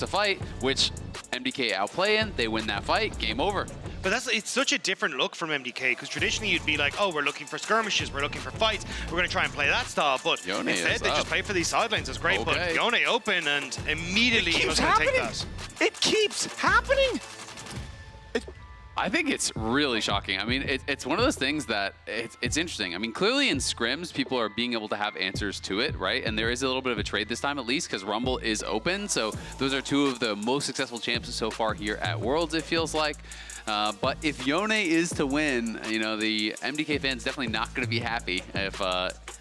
a fight, which MDK outplaying, they win that fight, game over. But it's such a different look from MDK, because traditionally you'd be like, oh, we're looking for skirmishes, we're looking for fights, we're going to try and play that style, but Yone instead they just play for these sidelines. It's great, but Yone open and immediately he was going to take that. It keeps happening! I think it's really shocking. I mean, it's one of those things that it's interesting. I mean, clearly in scrims, people are being able to have answers to it, right? And there is a little bit of a trade this time, at least, because Rumble is open. So those are two of the most successful champs so far here at Worlds, it feels like. But if Yone is to win, you know, the MDK fans definitely not going to be happy if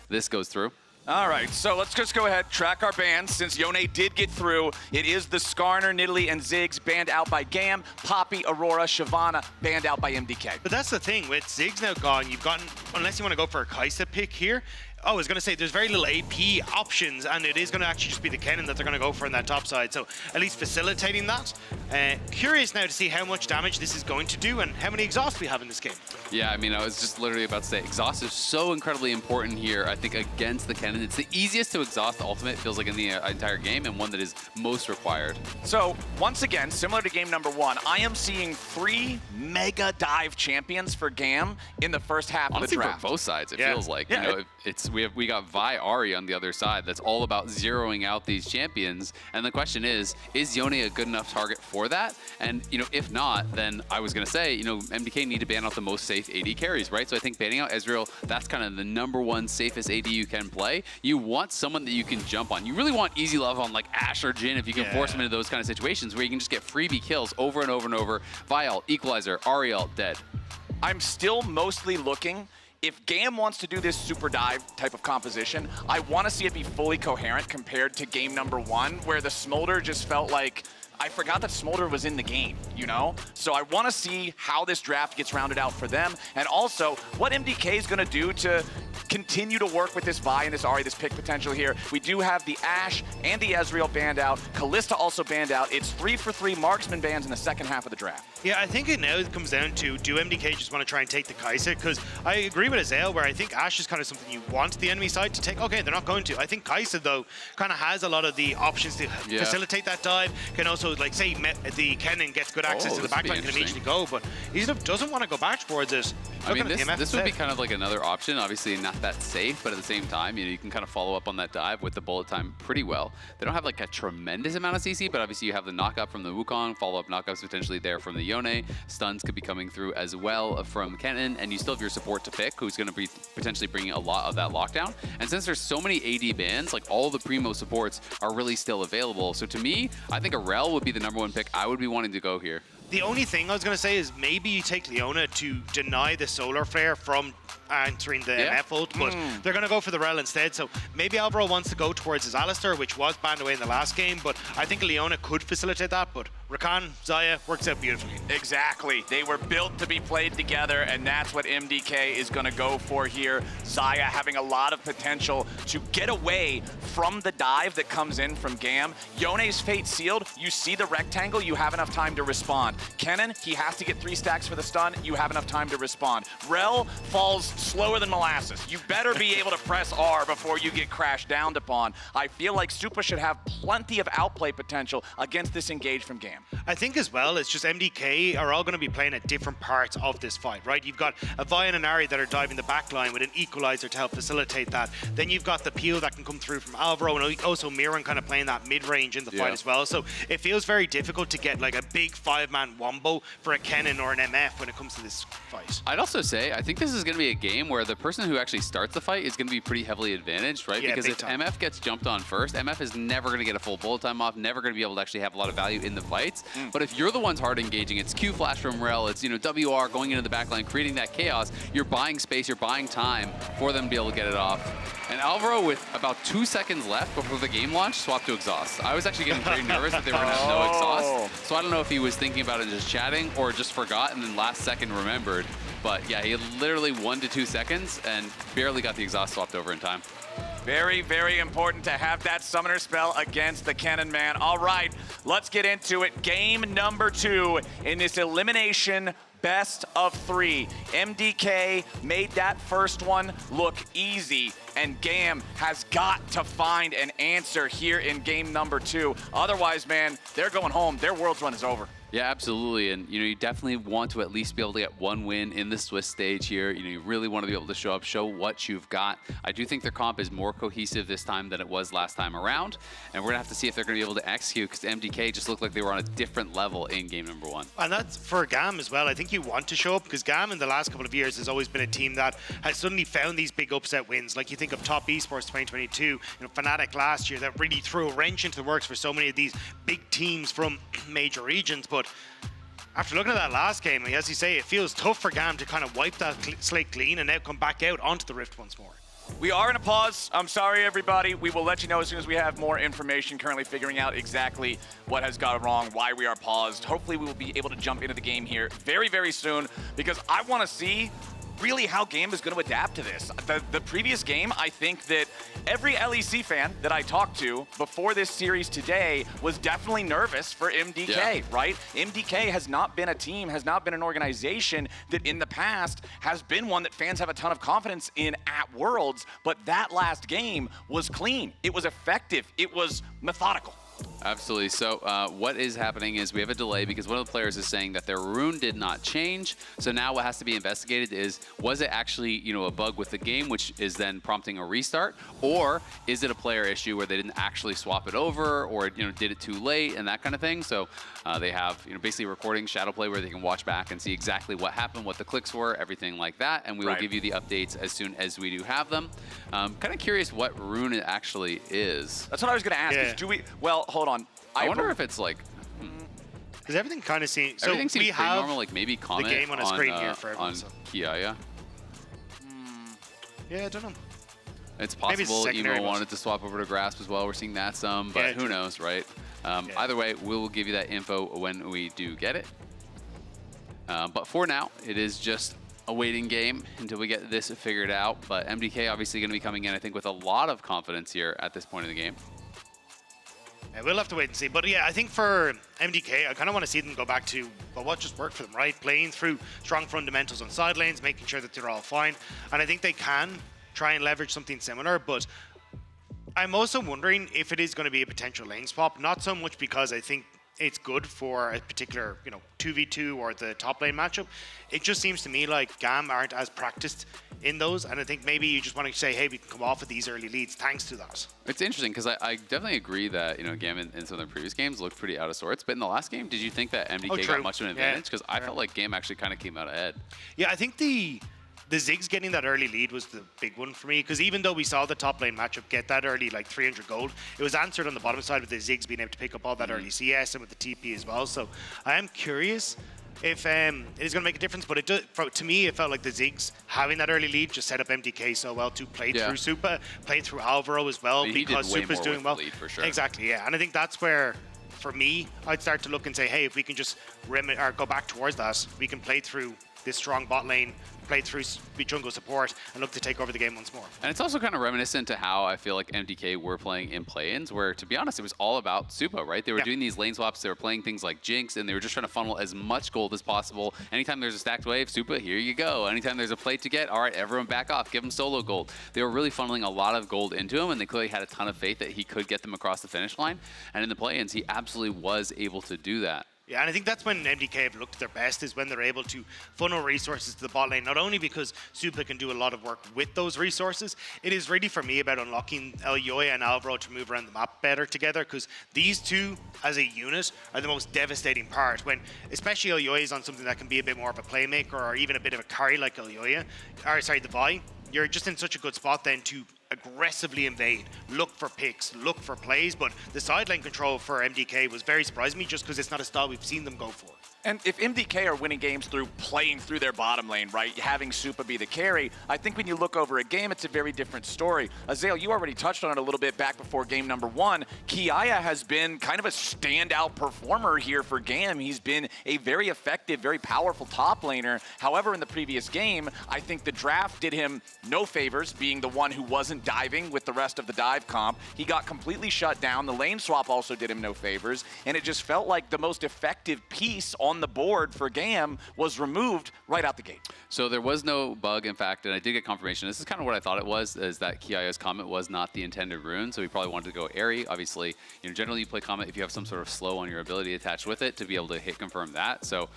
this goes through. All right, so let's just go ahead, track our bans. Since Yone did get through, it is the Skarner, Nidalee, and Ziggs banned out by GAM, Poppy, Aurora, Shyvana banned out by MDK. But that's the thing, with Ziggs now gone, you've gotten, unless you want to go for a Kai'Sa pick here, I was going to say there's very little AP options, and it is going to actually just be the Kennen that they're going to go for in that top side. So at least facilitating that. Curious now to see how much damage this is going to do and how many exhausts we have in this game. Yeah, I mean, I was just literally about to say, exhaust is so incredibly important here, I think, against the Kennen. It's the easiest to exhaust ultimate, feels like, in the entire game, and one that is most required. So, once again, similar to game number 1, I am seeing 3 mega dive champions for GAM in the first half Honestly, of the draft. for both sides, it feels like. Yeah, you know, we got Vi Ahri on the other side. That's all about zeroing out these champions. And the question is Yone a good enough target for that? And, you know, if not, then I was going to say, you know, MDK need to ban out the most safe AD carries, right? So I think banning out Ezreal, that's kind of the #1 safest AD you can play. You want someone that you can jump on. You really want easy love on like Ashe or Jhin if you can force them into those kind of situations where you can just get freebie kills over and over and over. Vial, Equalizer, Ariel, dead. I'm still mostly looking. If GAM wants to do this super dive type of composition, I want to see it be fully coherent compared to game number 1, where the Smolder just felt like, I forgot that Smolder was in the game, you know? So I want to see how this draft gets rounded out for them, and also what MDK is going to do to continue to work with this Vi and this Ahri, this pick potential here. We do have the Ashe and the Ezreal banned out. Kalista also banned out. It's 3 for 3 marksman bans in the second half of the draft. Yeah, I think it now comes down to, do MDK just want to try and take the Kai'Sa? Because I agree with Azael, where I think Ashe is kind of something you want the enemy side to take. Okay, they're not going to. I think Kai'Sa, though, kind of has a lot of the options to facilitate that dive. Can also, like, say, the Kennen gets good access to the backline, can immediately go, but he doesn't want to go back towards it. I mean, this would be kind of like another option. Obviously, not that safe, but at the same time, you know, you can kind of follow up on that dive with the bullet time pretty well. They don't have like a tremendous amount of CC, but obviously you have the knockup from the Wukong, follow-up knockups potentially there from the Yone. Stuns could be coming through as well from Kennen, and you still have your support to pick, who's going to be potentially bringing a lot of that lockdown. And since there's so many AD bans, like all the primo supports are really still available. So to me, I think Aurel would be the #1 pick I would be wanting to go here. The only thing I was going to say is maybe you take Leona to deny the Solar Flare from entering the MF ult, but they're going to go for the Rel instead. So maybe Alvaro wants to go towards his Alistar, which was banned away in the last game, but I think Leona could facilitate that. But Rakan, Xayah works out beautifully. Exactly. They were built to be played together, and that's what MDK is going to go for here. Xayah having a lot of potential to get away from the dive that comes in from GAM. Yone's fate sealed. You see the rectangle, you have enough time to respond. Kennen, he has to get 3 stacks for the stun. You have enough time to respond. Rel falls slower than molasses. You better be able to press R before you get crashed down upon. I feel like Supa should have plenty of outplay potential against this engage from GAM. I think as well, it's just MDK are all going to be playing at different parts of this fight, right? You've got a Vi and an Ahri that are diving the back line with an Equalizer to help facilitate that. Then you've got the peel that can come through from Alvaro, and also Miran kind of playing that mid-range in the fight as well. So it feels very difficult to get like a big 5-man wombo for a Kennen or an MF when it comes to this fight. I'd also say, I think this is going to be a game where the person who actually starts the fight is going to be pretty heavily advantaged, right? Yeah, because if MF gets jumped on first, MF is never going to get a full bullet time off, never going to be able to actually have a lot of value in the fights. But if you're the ones hard engaging, it's Q flash from Rel, it's, you know, WR going into the backline, creating that chaos, you're buying space, you're buying time for them to be able to get it off. And Alvaro, with about 2 seconds left before the game launch, swapped to exhaust. I was actually getting very nervous that they were going to have no exhaust. So I don't know if he was thinking about it and just chatting or just forgot and then last second remembered. But yeah, he had literally 1 to 2 seconds and barely got the exhaust swapped over in time. Very, very important to have that summoner spell against the Kennen man. All right, let's get into it. Game number 2 in this elimination best of 3. MDK made that first one look easy, and GAM has got to find an answer here in game number 2. Otherwise, man, they're going home. Their Worlds run is over. Yeah, absolutely. And, you definitely want to at least be able to get one win in the Swiss stage here. You really want to be able to show up, show what you've got. I do think their comp is more cohesive this time than it was last time around. And we're going to have to see if they're going to be able to execute, because MDK just looked like they were on a different level in game number 1. And that's for GAM as well. I think you want to show up, because GAM in the last couple of years has always been a team that has suddenly found these big upset wins. Like you think of Top Esports 2022, Fnatic last year, that really threw a wrench into the works for so many of these big teams from major regions. But after looking at that last game, as you say, it feels tough for GAM to kind of wipe that slate clean and now come back out onto the Rift once more. We are in a pause. I'm sorry, everybody. We will let you know as soon as we have more information, currently figuring out exactly what has gone wrong, why we are paused. Hopefully, we will be able to jump into the game here very, very soon, because I want to see really how GAM is going to adapt to this. The previous game, I think that every LEC fan that I talked to before this series today was definitely nervous for MDK, right? MDK has not been a team, has not been an organization that in the past has been one that fans have a ton of confidence in at Worlds, but that last game was clean. It was effective. It was methodical. Absolutely. So what is happening is we have a delay because one of the players is saying that their rune did not change. So now what has to be investigated is, was it actually, a bug with the game, which is then prompting a restart? Or is it a player issue where they didn't actually swap it over, or, did it too late and that kind of thing? So they have, basically recording shadow play where they can watch back and see exactly what happened, what the clicks were, everything like that. And we will give you the updates as soon as we do have them. Kind of curious what rune it actually is. That's what I was going to ask. Yeah. Do we, well, hold on. I wonder if it's like, because everything kind of seems. So everything seems we pretty have normal. Like maybe comment the game on a screen here for everyone. On Kiaya. Yeah, I don't know. It's possible secondary Emo wanted to swap over to Grasp as well. We're seeing that some, but who knows, right? Either way, we'll give you that info when we do get it. But for now, it is just a waiting game until we get this figured out. But MDK obviously going to be coming in, I think, with a lot of confidence here at this point in the game. Yeah, we'll have to wait and see. But yeah, I think for MDK, I kind of want to see them go back to, well, what just worked for them, right? Playing through strong fundamentals on side lanes, making sure that they're all fine. And I think they can try and leverage something similar, but I'm also wondering if it is going to be a potential lane swap. Not so much because I think it's good for a particular, 2v2 or the top lane matchup. It just seems to me like GAM aren't as practiced in those, and I think maybe you just want to say, hey, we can come off with these early leads thanks to that. It's interesting because I definitely agree that GAM in some of the previous games looked pretty out of sorts, but in the last game, did you think that MDK got much of an advantage? Because I felt like GAM actually kind of came out ahead. Yeah, I think the Ziggs getting that early lead was the big one for me, because even though we saw the top lane matchup get that early, like 300 gold, it was answered on the bottom side with the Ziggs being able to pick up all that early CS and with the TP as well. So I am curious if it is going to make a difference, but it does, to me, it felt like the Ziggs having that early lead just set up MDK so well to play through Super, play through Alvaro as well, because Super's doing well. Lead, for sure. Exactly, yeah. And I think that's where, for me, I'd start to look and say, hey, if we can just go back towards that, we can play through this strong bot lane, play through jungle support, and look to take over the game once more. And it's also kind of reminiscent to how I feel like MDK were playing in play-ins, where, to be honest, it was all about Supa, right? They were doing these lane swaps, they were playing things like Jinx, and they were just trying to funnel as much gold as possible. Anytime there's a stacked wave, Supa, here you go. Anytime there's a plate to get, all right, everyone back off, give him solo gold. They were really funneling a lot of gold into him, and they clearly had a ton of faith that he could get them across the finish line. And in the play-ins, he absolutely was able to do that. Yeah, and I think that's when MDK have looked their best, is when they're able to funnel resources to the bot lane, not only because Supa can do a lot of work with those resources, it is really, for me, about unlocking Elyoya and Alvaro to move around the map better together, because these two, as a unit, are the most devastating part, when, especially Elyoya is on something that can be a bit more of a playmaker, or even a bit of a carry like the Vi. You're just in such a good spot then to aggressively invade, look for picks, look for plays, but the side lane control for MDK was very surprising me, just because it's not a style we've seen them go for. And if MDK are winning games through playing through their bottom lane, right, having Supa be the carry, I think when you look over a game, it's a very different story. Azale, you already touched on it a little bit back before game number 1. Kiaya has been kind of a standout performer here for GAM. He's been a very effective, very powerful top laner. However, in the previous game, I think the draft did him no favors, being the one who wasn't wasn't diving with the rest of the dive comp. He got completely shut down. The lane swap also did him no favors, and it just felt like the most effective piece on the board for GAM was removed right out the gate. So there was no bug, in fact, and I did get confirmation. This is kind of what I thought it was, is that Kiaya's Comet was not the intended rune, so he probably wanted to go Airy. Obviously, generally you play Comet if you have some sort of slow on your ability attached with it to be able to hit confirm that. So,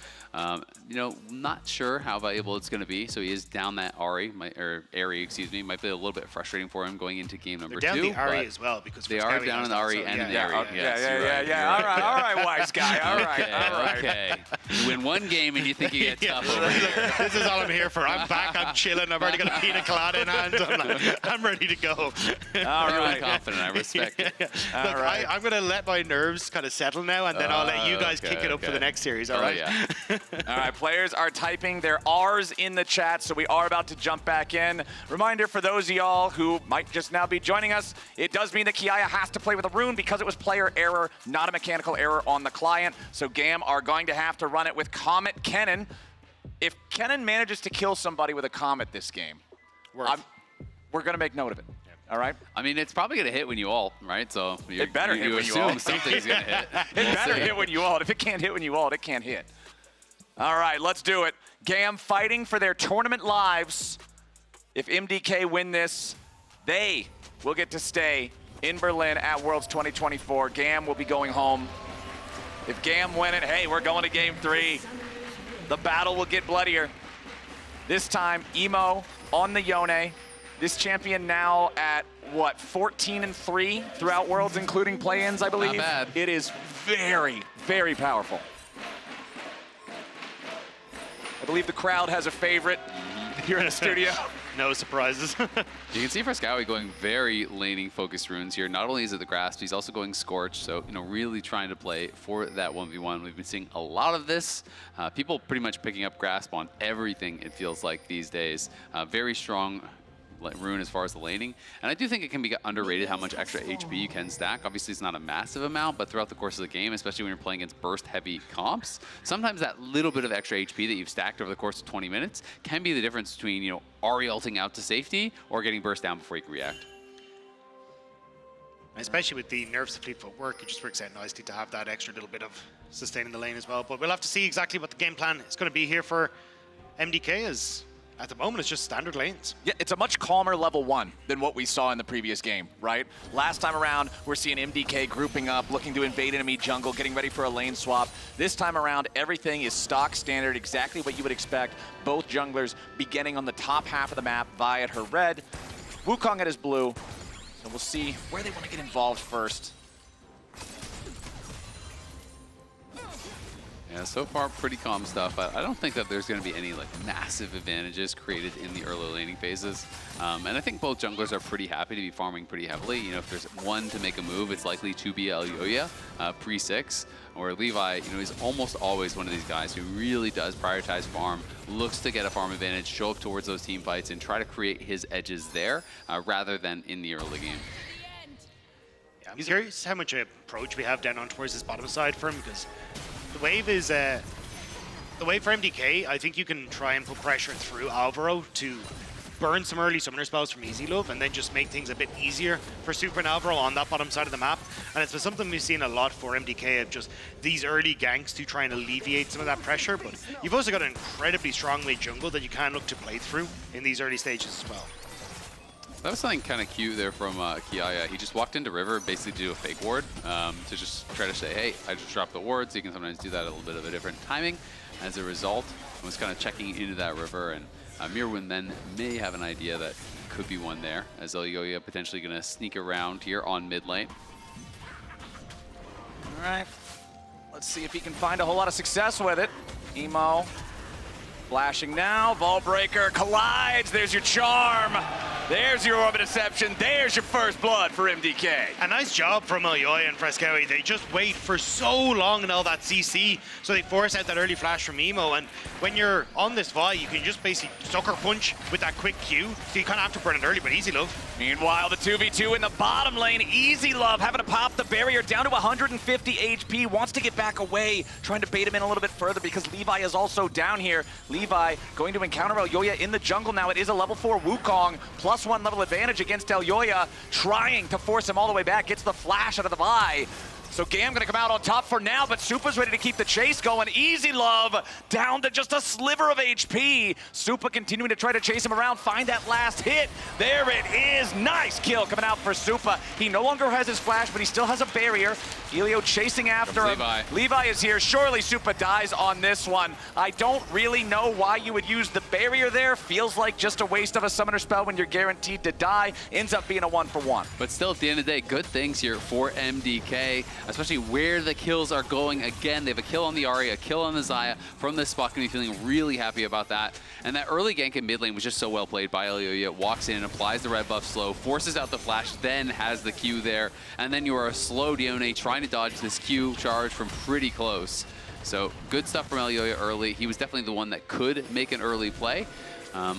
not sure how valuable it's going to be. So he is down that Airy, excuse me. Might be a little bit frustrating for him going into game number 2. They're down the Ari as well, because they are down in the Ari and in the Airy. All right, wise guy. All right. Okay. You win one game and you think you get tough over here. This is all I'm here for. I'm back. I'm chilling. I've already got a pina colada in hand. I'm ready to go. All right. Confident. I respect it. Look, I'm going to let my nerves kind of settle now, and then I'll let you guys kick it up for the next series. All right? Yeah. All right, players are typing their R's in the chat, so we are about to jump back in. Reminder for those of y'all who might just now be joining us, it does mean that Kiaya has to play with a rune because it was player error, not a mechanical error on the client. So GAM are going to have to run it with Comet Kennen. If Kennen manages to kill somebody with a Comet this game, we're going to make note of it. All right. I mean, it's probably going to hit when you ult, right? So it better hit when you assume ult. something's going to hit. It better hit when you ult. If it can't hit when you ult, it can't hit. All right, let's do it. GAM fighting for their tournament lives. If MDK win this, they will get to stay in Berlin at Worlds 2024. GAM will be going home. If GAM win it, hey, we're going to game 3. The battle will get bloodier. This time, Emo on the Yone. This champion now at, 14-3 throughout Worlds, including play-ins, I believe? Not bad. It is very, very powerful. I believe the crowd has a favorite here in the studio. No surprises. You can see Frescowi going very laning focused runes here. Not only is it the Grasp, he's also going Scorch. So, really trying to play for that 1v1. We've been seeing a lot of this. People pretty much picking up Grasp on everything, it feels like these days. Very strong rune as far as the laning, and I do think it can be underrated how much extra HP you can stack. Obviously it's not a massive amount, but throughout the course of the game, especially when you're playing against burst heavy comps, sometimes that little bit of extra HP that you've stacked over the course of 20 minutes can be the difference between Ari ulting out to safety or getting burst down before you can react. Especially with the nerfs to fleet footwork, it just works out nicely to have that extra little bit of sustaining the lane as well. But we'll have to see exactly what the game plan is going to be here for MDK, as at the moment, it's just standard lanes. Yeah, it's a much calmer level 1 than what we saw in the previous game, right? Last time around, we're seeing MDK grouping up, looking to invade enemy jungle, getting ready for a lane swap. This time around, everything is stock standard, exactly what you would expect. Both junglers beginning on the top half of the map, Vi at her red, Wukong at his blue. So we'll see where they want to get involved first. Yeah, so far pretty calm stuff. I don't think that there's going to be any massive advantages created in the early laning phases. And I think both junglers are pretty happy to be farming pretty heavily. If there's one to make a move, it's likely to be Elyoya pre-6. Or Levi, he's almost always one of these guys who really does prioritize farm, looks to get a farm advantage, show up towards those team fights, and try to create his edges there rather than in the early game. Yeah, I'm curious how much approach we have down on towards this bottom side for him, because the wave is the wave for MDK. I think you can try and put pressure through Alvaro to burn some early summoner spells from Easy Love and then just make things a bit easier for Super and Alvaro on that bottom side of the map. And it's been something we've seen a lot for MDK, of just these early ganks to try and alleviate some of that pressure. But you've also got an incredibly strong late jungle that you can look to play through in these early stages as well. That was something kind of cute there from Kiaya. He just walked into River basically to do a fake ward to just try to say, hey, I just dropped the ward. So you can sometimes do that a little bit of a different timing. As a result, I was kind of checking into that River, and Mirwin then may have an idea that could be one there, as Elyoya potentially going to sneak around here on mid lane. All right, let's see if he can find a whole lot of success with it. Emo flashing now, Vault Breaker collides, there's your charm. There's your Orbit Deception. There's your first blood for MDK. A nice job from Elyoya and Frescowi. They just wait for so long in all that CC, so they force out that early flash from Emo. And when you're on this Vi, you can just basically sucker punch with that quick Q, so you kind of have to burn it early, but Easy Love. Meanwhile, the 2v2 in the bottom lane. Easy Love having to pop the barrier down to 150 HP. Wants to get back away, trying to bait him in a little bit further because Levi is also down here. Levi going to encounter Elyoya in the jungle now. It is a level 4 Wukong plus +1 level advantage against Elyoya, trying to force him all the way back. Gets the flash out of the buy. So GAM gonna come out on top for now, but Supa's ready to keep the chase going. Easy Love down to just a sliver of HP. Supa continuing to try to chase him around, find that last hit. There it is, nice kill coming out for Supa. He no longer has his flash, but he still has a barrier. Elio chasing after him. Levi is here, surely Supa dies on this one. I don't really know why you would use the barrier there. Feels like just a waste of a summoner spell when you're guaranteed to die. Ends up being a 1-for-1. But still, at the end of the day, good things here for MDK. Especially where the kills are going. Again, they have a kill on the Ahri, a kill on the Xayah. From this spot, going to be feeling really happy about that. And that early gank in mid lane was just so well played by Elyoya. Walks in, applies the red buff slow, forces out the flash, then has the Q there. And then you are a slow Dione trying to dodge this Q charge from pretty close. So good stuff from Elyoya early. He was definitely the one that could make an early play.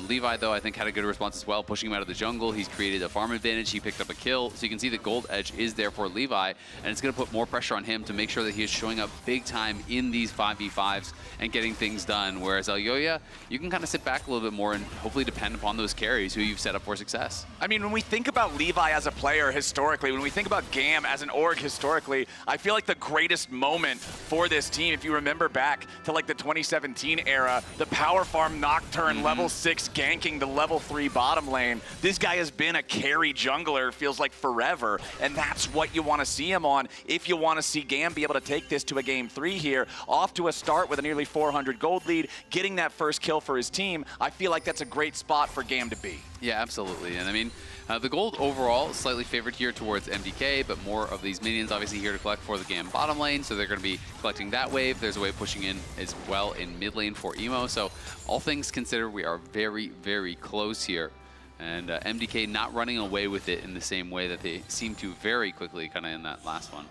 Levi, though, I think had a good response as well, pushing him out of the jungle. He's created a farm advantage. He picked up a kill. So you can see the gold edge is there for Levi, and it's going to put more pressure on him to make sure that he is showing up big time in these 5v5s and getting things done. Whereas Elyoya, you can kind of sit back a little bit more and hopefully depend upon those carries who you've set up for success. I mean, when we think about Levi as a player historically, when we think about GAM as an org historically, I feel like the greatest moment for this team, if you remember back to like the 2017 era, the power farm Nocturne level 6 ganking the level 3 bottom lane. This guy has been a carry jungler, feels like forever, and that's what you want to see him on if you want to see GAM be able to take this to a game 3 here. Off to a start with a nearly 400 gold lead, getting that first kill for his team. I feel like that's a great spot for GAM to be. Yeah, absolutely. And I mean, the gold overall is slightly favored here towards MDK, but more of these minions obviously here to collect for the GAM bottom lane, so they're going to be collecting that wave. There's a wave pushing in as well in mid lane for Emo, so all things considered, we are very, very close here. And MDK not running away with it in the same way that they seem to very quickly kind of in that last one.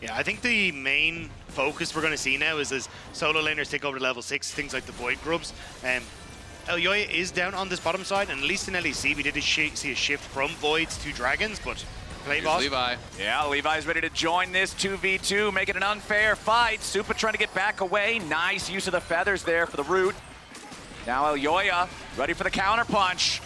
Yeah, I think the main focus we're going to see now is as solo laners take over to level 6, things like the Void Grubs. Elyoya is down on this bottom side, and at least in LEC we did see a shift from Voids to Dragons, but play boss. Levi. Yeah, Levi's ready to join this 2v2, make it an unfair fight. Supa trying to get back away. Nice use of the feathers there for the root. Now Elyoya ready for the counter punch.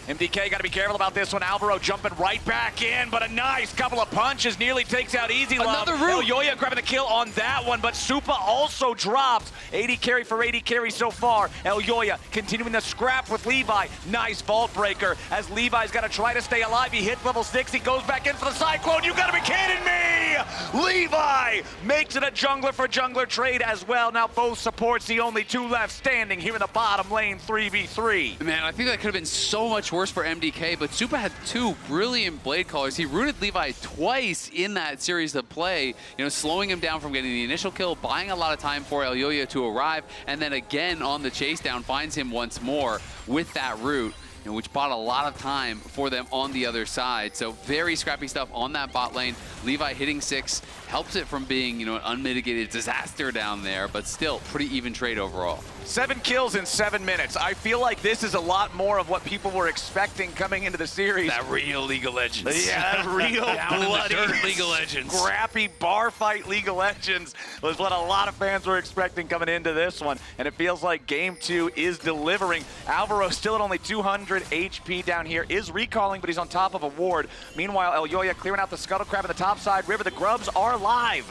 MDK got to be careful about this one. Alvaro jumping right back in, but a nice couple of punches nearly takes out Easy Love. Another root. Elyoya grabbing the kill on that one, but Supa also drops. 80 carry for 80 carry so far. Elyoya continuing the scrap with Levi. Nice vault breaker as Levi's got to try to stay alive. He hit level 6. He goes back in for the cyclone. You got to be kidding me! Levi makes it a jungler for jungler trade as well. Now both supports, the only 2 left standing here in the bottom lane 3v3. Man, I think that could have been so much worse for MDK, but Supa had 2 brilliant blade callers. He rooted Levi twice in that series of play, you know, slowing him down from getting the initial kill, buying a lot of time for Elyoya to arrive, and then again on the chase down finds him once more with that root, you know, which bought a lot of time for them on the other side. So very scrappy stuff on that bot lane. Levi hitting 6 helps it from being, you know, an unmitigated disaster down there, but still pretty even trade overall. 7 kills in 7 minutes. I feel like this is a lot more of what people were expecting coming into the series. That real League of Legends. Yeah, real bloody, League of Legends. Scrappy bar fight League of Legends was what a lot of fans were expecting coming into this one. And it feels like game 2 is delivering. Alvaro still at only 200 HP down here, is recalling, but he's on top of a ward. Meanwhile, Elyoya clearing out the Scuttle Crab on the top side. River, the Grubs are live.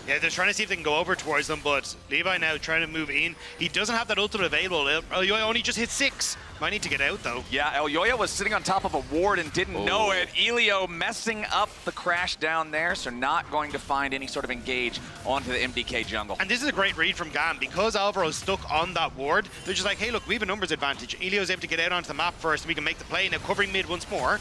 Yeah, they're trying to see if they can go over towards them, but Levi now trying to move in. He doesn't have that ultimate available. Elyoya only just hit 6. Might need to get out, though. Yeah, Elyoya was sitting on top of a ward and didn't know it. Elio messing up the crash down there, so not going to find any sort of engage onto the MDK jungle. And this is a great read from GAM. Because Alvaro's stuck on that ward, they're just like, hey, look, we have a numbers advantage. Elio's able to get out onto the map first, and we can make the play. Now covering mid once more.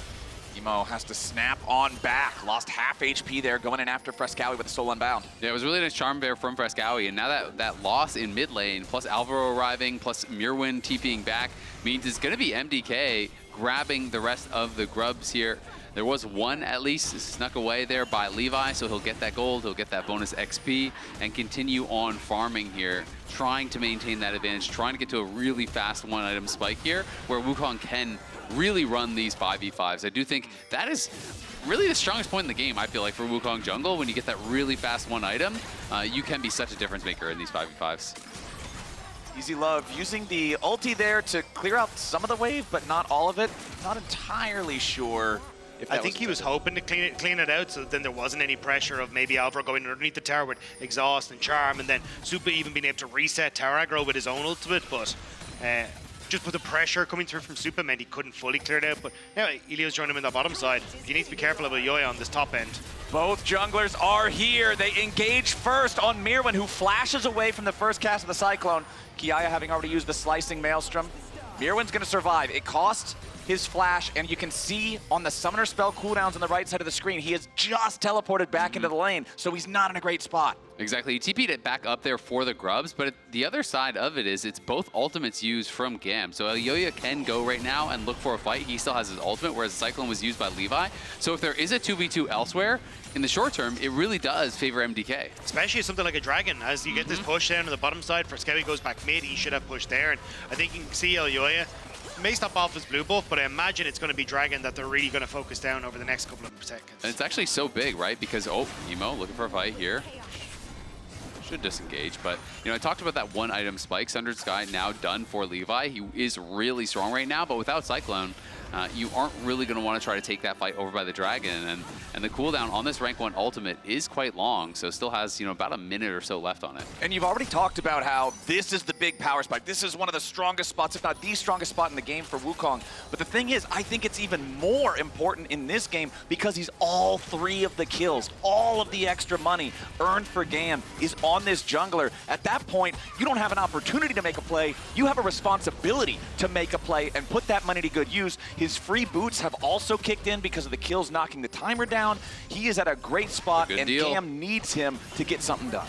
Emo has to snap on back. Lost half HP there, going in after Frescowi with a soul unbound. Yeah, it was a really nice charm bear from Frescowi, and now that loss in mid lane, plus Alvaro arriving, plus Mirwin TPing back, means it's going to be MDK grabbing the rest of the grubs here. There was one at least snuck away there by Levi, so he'll get that gold, he'll get that bonus XP, and continue on farming here, trying to maintain that advantage, trying to get to a really fast one-item spike here, where Wukong can really run these 5v5s. I do think that is really the strongest point in the game, I feel like, for Wukong jungle. When you get that really fast one item, you can be such a difference maker in these 5v5s. Easy Love using the ulti there to clear out some of the wave, but not all of it. Not entirely sure if that I think he was hoping to clean it out so that then there wasn't any pressure of maybe Alvaro going underneath the tower with Exhaust and Charm, and then Supa even being able to reset tower aggro with his own ultimate, but just with the pressure coming through from Supa meant he couldn't fully clear it out. But now Elio's joining him in the bottom side. You need to be careful of Yoya on this top end. Both junglers are here. They engage first on Mirwin, who flashes away from the first cast of the Cyclone. Kiaya having already used the Slicing Maelstrom. Mirwin's going to survive. It costs his flash, and you can see on the summoner spell cooldowns on the right side of the screen, he has just teleported back into the lane, so he's not in a great spot. Exactly. He TP'd it back up there for the grubs, but the other side of it is it's both ultimates used from GAM. So Elyoya can go right now and look for a fight. He still has his ultimate, whereas Cyclone was used by Levi. So if there is a 2v2 elsewhere, in the short term, it really does favor MDK. Especially something like a Dragon. As you get this push down to the bottom side, Frescawi goes back mid, he should have pushed there. And I think you can see Elyoya may stop off his blue buff, but I imagine it's going to be Dragon that they're really going to focus down over the next couple of seconds. And it's actually so big, right? Because, oh, Emo looking for a fight here. Should disengage, but you know, I talked about that one item spike. Sundered Sky now done for Levi. He is really strong right now, but without Cyclone, you aren't really going to want to try to take that fight over by the Dragon. And the cooldown on this rank 1 ultimate is quite long, so still has, you know, about a minute or so left on it. And you've already talked about how this is the big power spike. This is one of the strongest spots, if not the strongest spot in the game for Wukong. But the thing is, I think it's even more important in this game because he's all 3 of the kills. All of the extra money earned for GAM is on this jungler. At that point, you don't have an opportunity to make a play. You have a responsibility to make a play and put that money to good use. His free boots have also kicked in because of the kills knocking the timer down. He is at a great spot, and GAM needs him to get something done.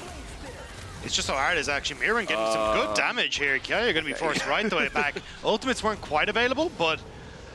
It's just so hard as actually Mirren getting some good damage here. Kiaya are going to be forced right the way back. Ultimates weren't quite available, but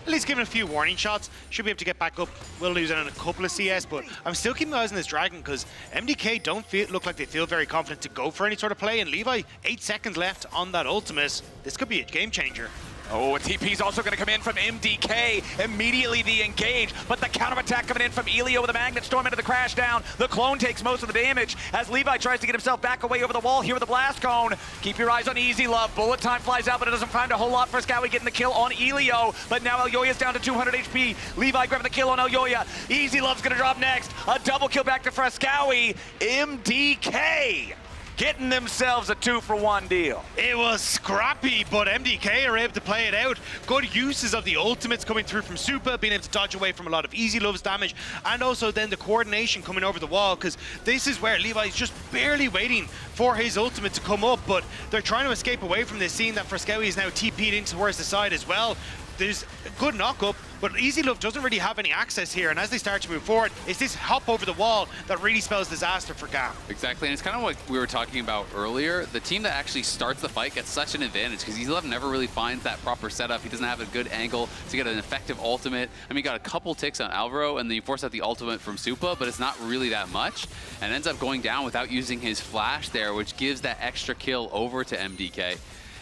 at least giving a few warning shots. Should be able to get back up. Will lose it on a couple of CS, but I'm still keeping my eyes on this Dragon because MDK don't look like they feel very confident to go for any sort of play. And Levi, 8 seconds left on that ultimate. This could be a game changer. Oh, a TP's also going to come in from MDK. Immediately the engage, but the counterattack coming in from Elio with a Magnet Storm into the crash down. The clone takes most of the damage as Levi tries to get himself back away over the wall here with the Blast Cone. Keep your eyes on Easy Love. Bullet time flies out, but it doesn't find a whole lot for Scowy getting the kill on Elio. But now Elyoya's down to 200 HP. Levi grabbing the kill on Elyoya. Easy Love's going to drop next. A double kill back to Frescawi. MDK getting themselves a 2-for-1 deal. It was scrappy, but MDK are able to play it out. Good uses of the ultimates coming through from Supa, being able to dodge away from a lot of Easy Love's damage, and also then the coordination coming over the wall, because this is where Levi's just barely waiting for his ultimate to come up, but they're trying to escape away from this, seeing that Frescawi is now TP'd in towards the side as well. There's a good knock-up, but Easy Love doesn't really have any access here, and as they start to move forward, it's this hop over the wall that really spells disaster for GAM. Exactly, and it's kind of what we were talking about earlier. The team that actually starts the fight gets such an advantage because Easy Love never really finds that proper setup. He doesn't have a good angle to get an effective ultimate. I mean, he got a couple ticks on Alvaro, and then you force out the ultimate from Supa, but it's not really that much, and ends up going down without using his flash there, which gives that extra kill over to MDK.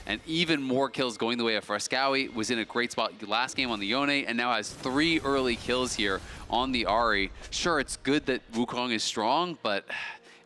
And even more kills going the way of Frescawi. Was in a great spot last game on the Yone, and now has 3 early kills here on the Ahri. Sure, it's good that Wukong is strong, but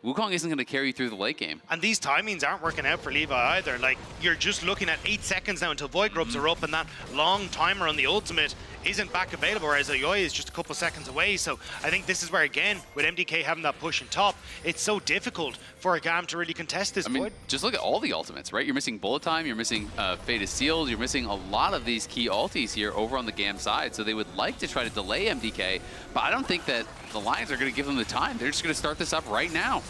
Wukong isn't going to carry you through the late game. And these timings aren't working out for Levi either. Like, you're just looking at 8 seconds now until Void Grubs are up, and that long timer on the ultimate isn't back available, whereas Elyoya is just a couple seconds away. So I think this is where, again, with MDK having that push in top, it's so difficult for a GAM to really contest this. I mean, just look at all the ultimates, right? You're missing Bullet Time, you're missing Fate is Sealed, you're missing a lot of these key ultis here over on the GAM side. So they would like to try to delay MDK, but I don't think that the Lions are going to give them the time. They're just going to start this up right now.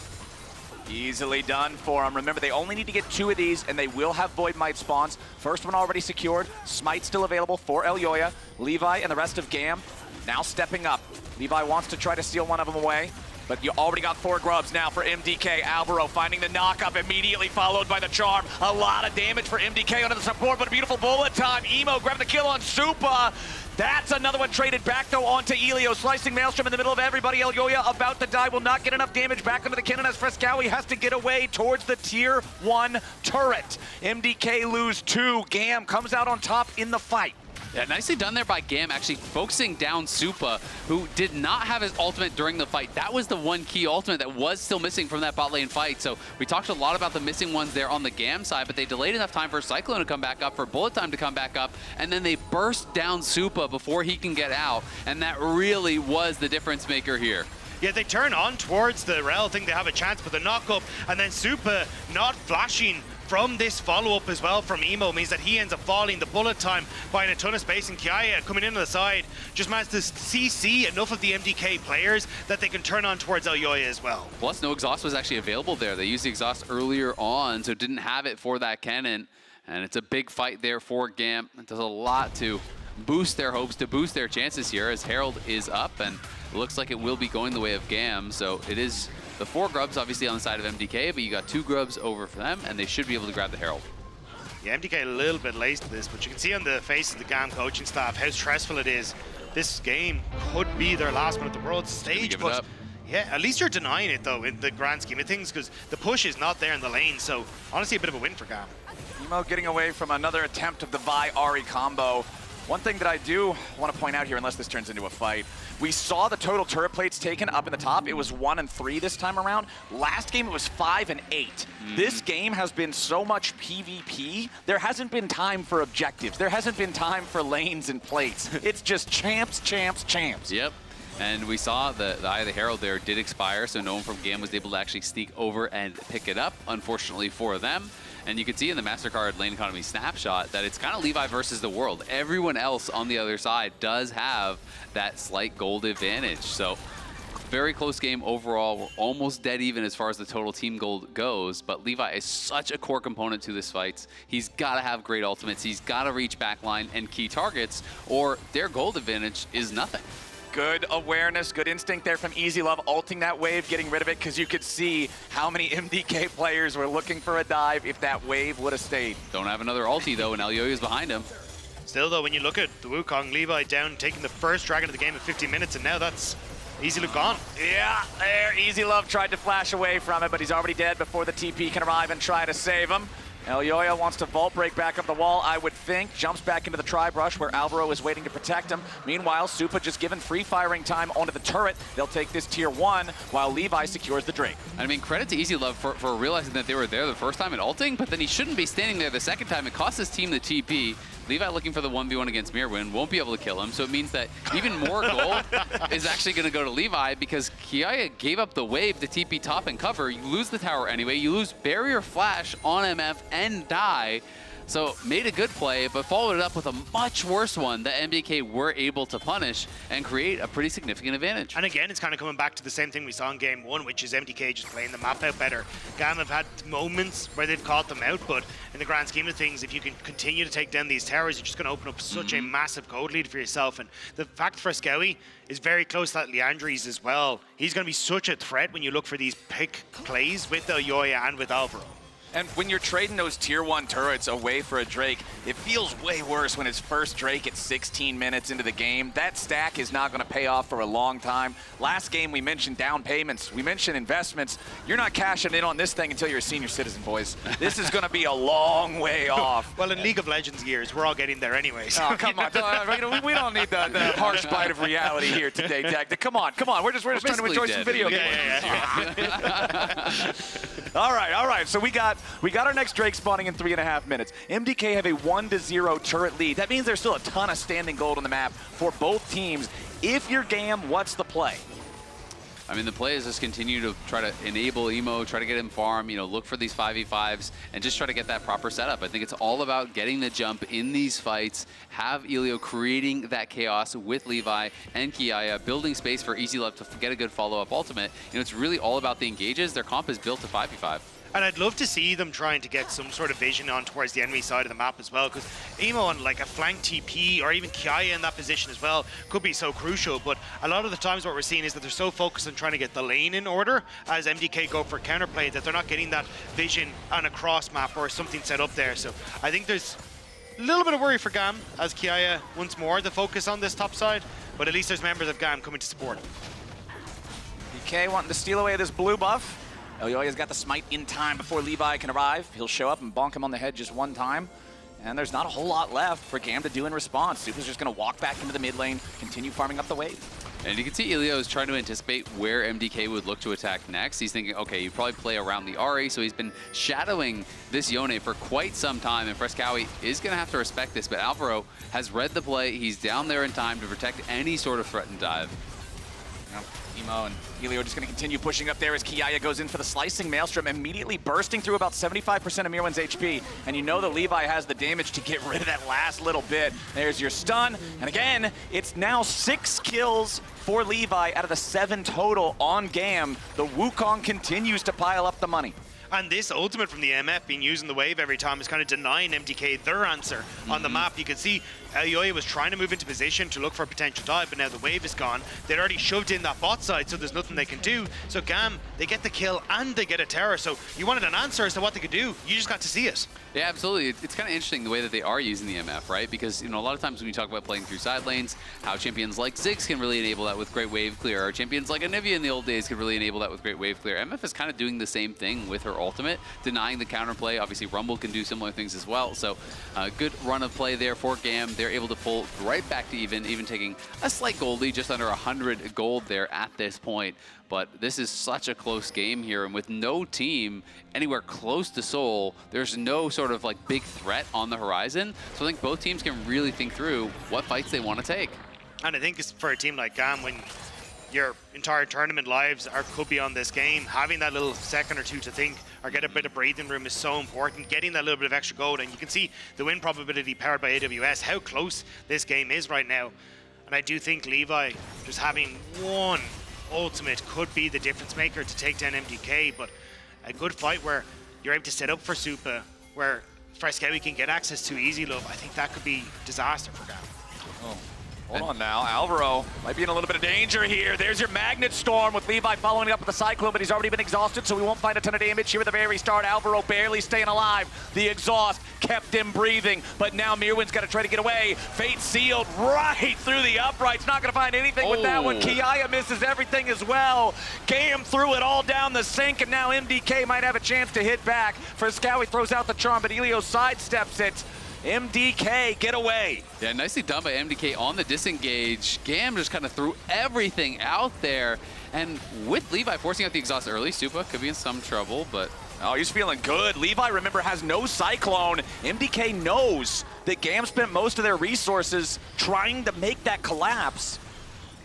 Easily done for them. Remember, they only need to get 2 of these, and they will have Void Might spawns. First one already secured. Smite still available for Elyoya. Levi and the rest of GAM now stepping up. Levi wants to try to steal one of them away, but you already got 4 grubs now for MDK. Alvaro finding the knock-up, immediately followed by the charm. A lot of damage for MDK onto the support, but a beautiful bullet time. Emo grabbing the kill on Supa. That's another one traded back, though, onto Elio. Slicing Maelstrom in the middle of everybody. Elyoya about to die, will not get enough damage back into the cannon as Frescawi has to get away towards the tier 1 turret. MDK lose 2. GAM comes out on top in the fight. Yeah, nicely done there by GAM, actually focusing down Supa, who did not have his ultimate during the fight. That was the one key ultimate that was still missing from that bot lane fight. So we talked a lot about the missing ones there on the GAM side, but they delayed enough time for Cyclone to come back up, for Bullet Time to come back up, and then they burst down Supa before he can get out, and that really was the difference maker here. Yeah, they turn on towards the Rel, think they have a chance, but the knock-up, and then Supa not flashing from this follow-up as well from Emo means that he ends up falling. The Bullet Time buying a ton of space, and Kiaya coming in on the side just managed to CC enough of the MDK players that they can turn on towards Elyoya as well. Plus, no exhaust was actually available there. They used the exhaust earlier on, so didn't have it for that cannon. And it's a big fight there for GAM. It does a lot to boost their hopes, to boost their chances here, as Herald is up, and it looks like it will be going the way of GAM. So it is the 4 grubs obviously on the side of MDK, but you got 2 grubs over for them, and they should be able to grab the Herald. Yeah, MDK a little bit late to this, but you can see on the face of the GAM coaching staff how stressful it is. This game could be their last one at the world stage, but yeah, at least you're denying it though in the grand scheme of things, because the push is not there in the lane. So honestly, a bit of a win for GAM. Emo getting away from another attempt of the Vi-Ahri combo. One thing that I do want to point out here, unless this turns into a fight, we saw the total turret plates taken up in the top. It was 1 and 3 this time around. Last game, it was 5 and 8. This game has been so much PvP, there hasn't been time for objectives. There hasn't been time for lanes and plates. It's just champs, champs, champs. Yep. And we saw the Eye of the Herald there did expire, so no one from GAM was able to actually sneak over and pick it up, unfortunately for them. And you can see in the MasterCard lane economy snapshot that it's kind of Levi versus the world. Everyone else on the other side does have that slight gold advantage. So very close game overall. We're almost dead even as far as the total team gold goes, but Levi is such a core component to this fight. He's got to have great ultimates. He's got to reach backline and key targets, or their gold advantage is nothing. Good awareness, good instinct there from Easy Love, ulting that wave, getting rid of it, because you could see how many MDK players were looking for a dive if that wave would have stayed. Don't have another ulti though, and Elyoya's behind him. Still though, when you look at the Wukong, Levi down, taking the first dragon of the game in 15 minutes, and now that's Easy Love gone. Yeah, there, Easy Love tried to flash away from it, but he's already dead before the TP can arrive and try to save him. Elyoya wants to vault break back up the wall, I would think. Jumps back into the tri-brush where Alvaro is waiting to protect him. Meanwhile, Supa just given free firing time onto the turret. They'll take this tier 1 while Levi secures the Drake. I mean, credit to Easy Love for realizing that they were there the first time and ulting, but then he shouldn't be standing there the second time. It cost his team the TP. Levi looking for the 1v1 against Mirwin, won't be able to kill him, so it means that even more gold is actually going to go to Levi because Kiaya gave up the wave to TP top and cover. You lose the tower anyway, you lose barrier flash on MF and die. So made a good play, but followed it up with a much worse one that MDK were able to punish and create a pretty significant advantage. And again, it's kind of coming back to the same thing we saw in game 1, which is MDK just playing the map out better. GAM have had moments where they've caught them out, but in the grand scheme of things, if you can continue to take down these towers, you're just going to open up such a massive gold lead for yourself. And the fact for Scowie is very close to that Leandries as well. He's going to be such a threat when you look for these pick plays with Elyoya and with Alvaro. And when you're trading those tier 1 turrets away for a Drake, it feels way worse when it's first Drake at 16 minutes into the game. That stack is not going to pay off for a long time. Last game we mentioned down payments, we mentioned investments. You're not cashing in on this thing until you're a senior citizen, boys. This is going to be a long way off. Well, in League of Legends years, we're all getting there anyways. Oh, come on. We don't need the harsh bite of reality here today, Tactic. Come on. We're just trying to enjoy some video games. Yeah. All right. So we got our next Drake spawning in 3.5 minutes. MDK have a 1-0 turret lead. That means there's still a ton of standing gold on the map for both teams. If you're GAM, what's the play? I mean, the play is just continue to try to enable Emo, try to get him farm, look for these 5v5s, and just try to get that proper setup. I think it's all about getting the jump in these fights, have Elio creating that chaos with Levi and Kiaya, building space for Easy Love to get a good follow-up ultimate. It's really all about the engages. Their comp is built to 5v5. And I'd love to see them trying to get some sort of vision on towards the enemy side of the map as well, because Emo on like a flank TP or even Kiaya in that position as well could be so crucial. But a lot of the times what we're seeing is that they're so focused on trying to get the lane in order as MDK go for counterplay that they're not getting that vision on a cross map or something set up there. So I think there's a little bit of worry for GAM as Kiaya once more the focus on this top side, but at least there's members of GAM coming to support. DK wanting to steal away this blue buff. Elyoya's got the smite in time before Levi can arrive. He'll show up and bonk him on the head just one time. and there's not a whole lot left for GAM to do in response. Supa's just going to walk back into the mid lane, continue farming up the wave. And you can see Elio is trying to anticipate where MDK would look to attack next. He's thinking, okay, you probably play around the RA, so he's been shadowing this Yone for quite some time, and Fresskowy is going to have to respect this, but Alvaro has read the play. He's down there in time to protect any sort of threat and dive. Emo and Elio just going to continue pushing up there as Kiaya goes in for the slicing Maelstrom, immediately bursting through about 75% of Mirwan's HP. And you know that Levi has the damage to get rid of that last little bit. There's your stun. And again, it's now 6 kills for Levi out of the 7 total on GAM. The Wukong continues to pile up the money. And this ultimate from the MF being using the wave every time is kind of denying MDK their answer on the map. You can see Elioya was trying to move into position to look for a potential dive, but now the wave is gone. They'd already shoved in that bot side, so there's nothing they can do. So GAM, they get the kill and they get a tower. So you wanted an answer as to what they could do. You just got to see it. Yeah, absolutely. It's kind of interesting the way that they are using the MF, right? Because, you know, a lot of times when you talk about playing through side lanes, how champions like Ziggs can really enable that with great wave clear, or champions like Anivia in the old days could really enable that with great wave clear. MF is kind of doing the same thing with her ultimate, denying the counterplay. Obviously, Rumble can do similar things as well. So, good run of play there for GAM. They're able to pull right back to even taking a slight gold lead, just under 100 gold there at this point. But this is such a close game here, and with no team anywhere close to Seoul, there's no sort of like big threat on the horizon. So I think both teams can really think through what fights they want to take. And I think it's for a team like GAM, when your entire tournament lives could be on this game, having that little second or two to think or get a bit of breathing room is so important. Getting that little bit of extra gold, and you can see the win probability powered by AWS, how close this game is right now. And I do think Levi just having one ultimate could be the difference maker to take down MDK, but a good fight where you're able to set up for Supa, where Fresskowy can get access to Easy Love, I think that could be disaster for GAM. Oh. Hold on now, Alvaro might be in a little bit of danger here. There's your Magnet Storm with Levi following up with the Cyclone, but he's already been exhausted, so we won't find a ton of damage here at the very start. Alvaro barely staying alive. The exhaust kept him breathing, but now Mirwan's got to try to get away. Fate sealed right through the uprights. Not going to find anything with that one. Kiaya misses everything as well. GAM threw it all down the sink, and now MDK might have a chance to hit back. Fresskowy throws out the charm, but Elio sidesteps it. MDK, get away. Yeah, nicely done by MDK on the disengage. GAM just kind of threw everything out there. And with Levi forcing out the exhaust early, Supa could be in some trouble, but... Oh, he's feeling good. Levi, remember, has no Cyclone. MDK knows that GAM spent most of their resources trying to make that collapse.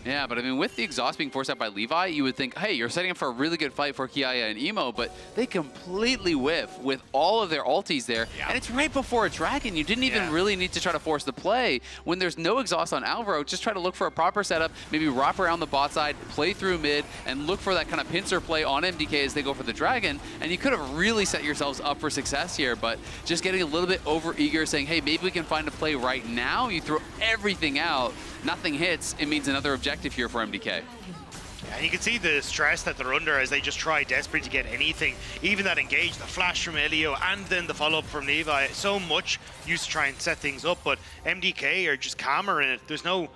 Yeah, but I mean, with the exhaust being forced out by Levi, you would think, hey, you're setting up for a really good fight for Kiaya and Emo, but they completely whiff with all of their ultis there. Yeah. And it's right before a dragon. You didn't even really need to try to force the play. When there's no exhaust on Alvaro, just try to look for a proper setup, maybe wrap around the bot side, play through mid, and look for that kind of pincer play on MDK as they go for the dragon. And you could have really set yourselves up for success here, but just getting a little bit over-eager, saying, hey, maybe we can find a play right now. You throw everything out. Nothing hits, it means another objective here for MDK. Yeah, and you can see the stress that they're under as they just try desperately to get anything. Even that engage, the flash from Elio, and then the follow-up from Levi. So much used to try and set things up, but MDK are just calmer in it. There's no...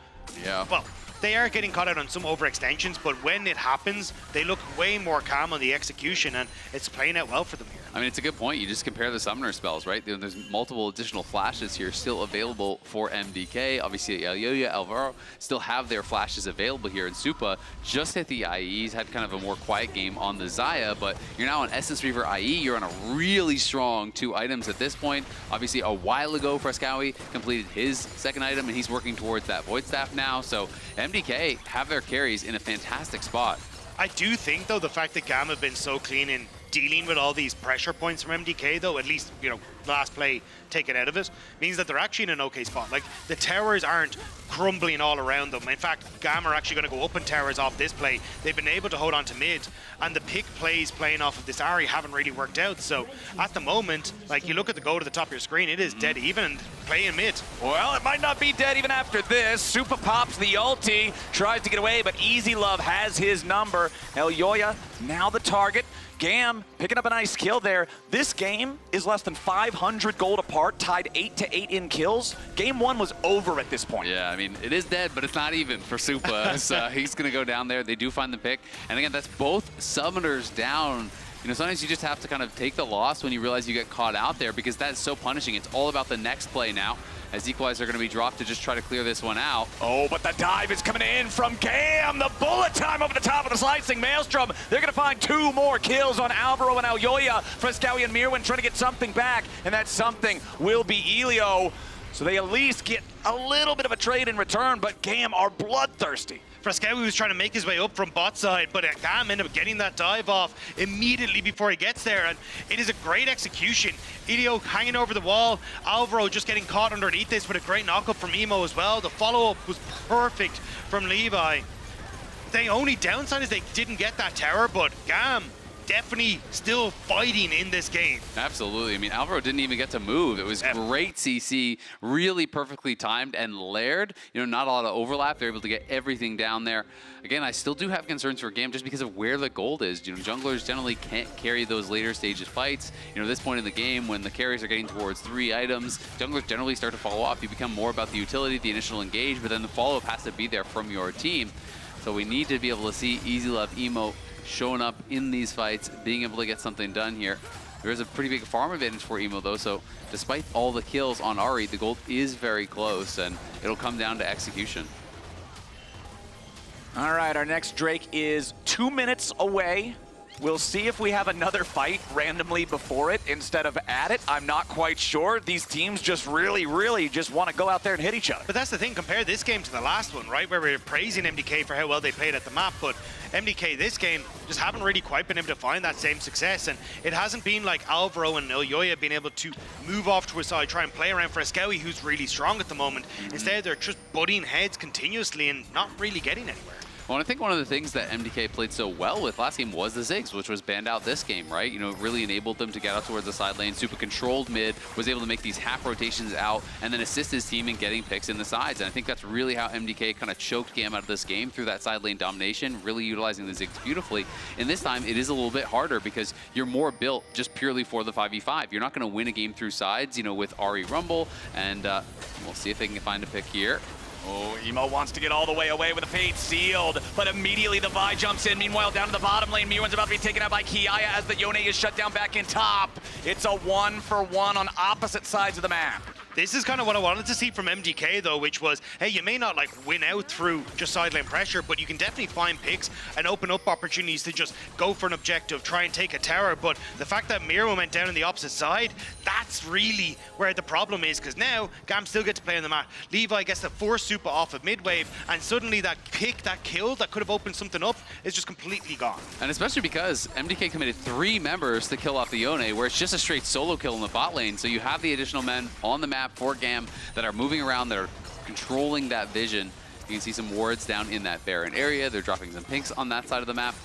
Yeah. Well, they are getting caught out on some overextensions, but when it happens, they look way more calm on the execution, and it's playing out well for them here. I mean, it's a good point. You just compare the summoner spells, right? There's multiple additional flashes here still available for MDK. Obviously, Elioya, Alvaro still have their flashes available here. And Supa just hit the IE. He's had kind of a more quiet game on the Xayah, but you're now on Essence Reaver IE. You're on a really strong 2 items at this point. Obviously, a while ago, Fresskowy completed his second item, and he's working towards that Void Staff now. So MDK have their carries in a fantastic spot. I do think, though, the fact that GAM have been so clean in dealing with all these pressure points from MDK, though, at least, you know, last play taken out of it, means that they're actually in an okay spot. Like, the towers aren't crumbling all around them. In fact, GAM are actually going to go up in towers off this play. They've been able to hold on to mid, and the pick plays playing off of this Ahri haven't really worked out. So, at the moment, like, you look at the goal to the top of your screen, it is dead even playing mid. Well, it might not be dead even after this. Supa pops the ulti, tries to get away, but Easy Love has his number. Elioya, now the target. GAM picking up a nice kill there. This game is less than 500 gold apart, tied 8-8 in kills. Game 1 was over at this point. Yeah, I mean, it is dead, but it's not even for Supa. So he's going to go down there. They do find the pick. And again, that's both summoners down. You know, sometimes you just have to kind of take the loss when you realize you get caught out there, because that's so punishing. It's all about the next play now, as equalizer are going to be dropped to just try to clear this one out. Oh, but the dive is coming in from GAM. The bullet time over the top of the slicing maelstrom. They're going to find 2 more kills on Alvaro and Aljoya. Fresskowy and Mirwin trying to get something back, and that something will be Elio. So they at least get a little bit of a trade in return, but GAM are bloodthirsty. Fresskowy was trying to make his way up from bot side, but GAM ended up getting that dive off immediately before he gets there, and it is a great execution. Elio hanging over the wall, Alvaro just getting caught underneath this with a great knockup from Emo as well. The follow-up was perfect from Levi. The only downside is they didn't get that tower, but GAM definitely still fighting in this game. Absolutely. I mean, Alvaro didn't even get to move. It was great CC, really perfectly timed and layered. You know, not a lot of overlap. They're able to get everything down there. Again, I still do have concerns for GAM just because of where the gold is. You know, junglers generally can't carry those later stages fights. You know, this point in the game, when the carries are getting towards 3 items, junglers generally start to fall off. You become more about the utility, the initial engage, but then the follow-up has to be there from your team. So we need to be able to see Easy Love, Emo, showing up in these fights, being able to get something done here. There is a pretty big farm advantage for Emo though, so despite all the kills on Ahri, the gold is very close, and it'll come down to execution. All right, our next Drake is 2 minutes away. We'll see if we have another fight randomly before it instead of at it. I'm not quite sure. These teams just really just want to go out there and hit each other. But that's the thing, compare this game to the last one, right? Where we're praising MDK for how well they played at the map, but MDK this game just haven't really quite been able to find that same success, and it hasn't been like Alvaro and Aljoya being able to move off to a side, try and play around Fresskowy, who's really strong at the moment. Instead, they're just butting heads continuously and not really getting anywhere. Well, I think one of the things that MDK played so well with last game was the Ziggs, which was banned out this game, right? You know, it really enabled them to get out towards the side lane. Super controlled mid, was able to make these half rotations out, and then assist his team in getting picks in the sides. And I think that's really how MDK kind of choked GAM out of this game, through that side lane domination, really utilizing the Ziggs beautifully. And this time, it is a little bit harder because you're more built just purely for the 5v5. You're not going to win a game through sides, you know, with Ahri Rumble, and we'll see if they can find a pick here. Oh, Emo wants to get all the way away with a fate sealed, but immediately the Vi jumps in. Meanwhile, down to the bottom lane, Mirwan's about to be taken out by Kiaya as the Yone is shut down back in top. It's a 1-for-1 on opposite sides of the map. This is kind of what I wanted to see from MDK though, which was, hey, you may not like win out through just side lane pressure, but you can definitely find picks and open up opportunities to just go for an objective, try and take a tower. But the fact that Mirwan went down on the opposite side, that's really where the problem is, because now GAM still gets to play on the map. Levi gets the force super off of mid wave, and suddenly that pick, that kill that could have opened something up is just completely gone. And especially because MDK committed 3 members to kill off the Yone, where it's just a straight solo kill in the bot lane. So you have the additional men on the map for GAM that are moving around, that are controlling that vision. You can see some wards down in that barren area. They're dropping some pinks on that side of the map.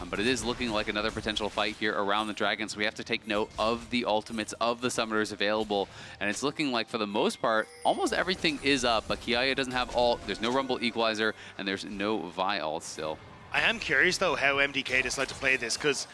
But it is looking like another potential fight here around the dragon, so we have to take note of the ultimates of the summoners available. And it's looking like, for the most part, almost everything is up, but Kiaya doesn't have ult, there's no Rumble Equalizer, and there's no Vi ult still. I am curious though how MDK decided to play this, because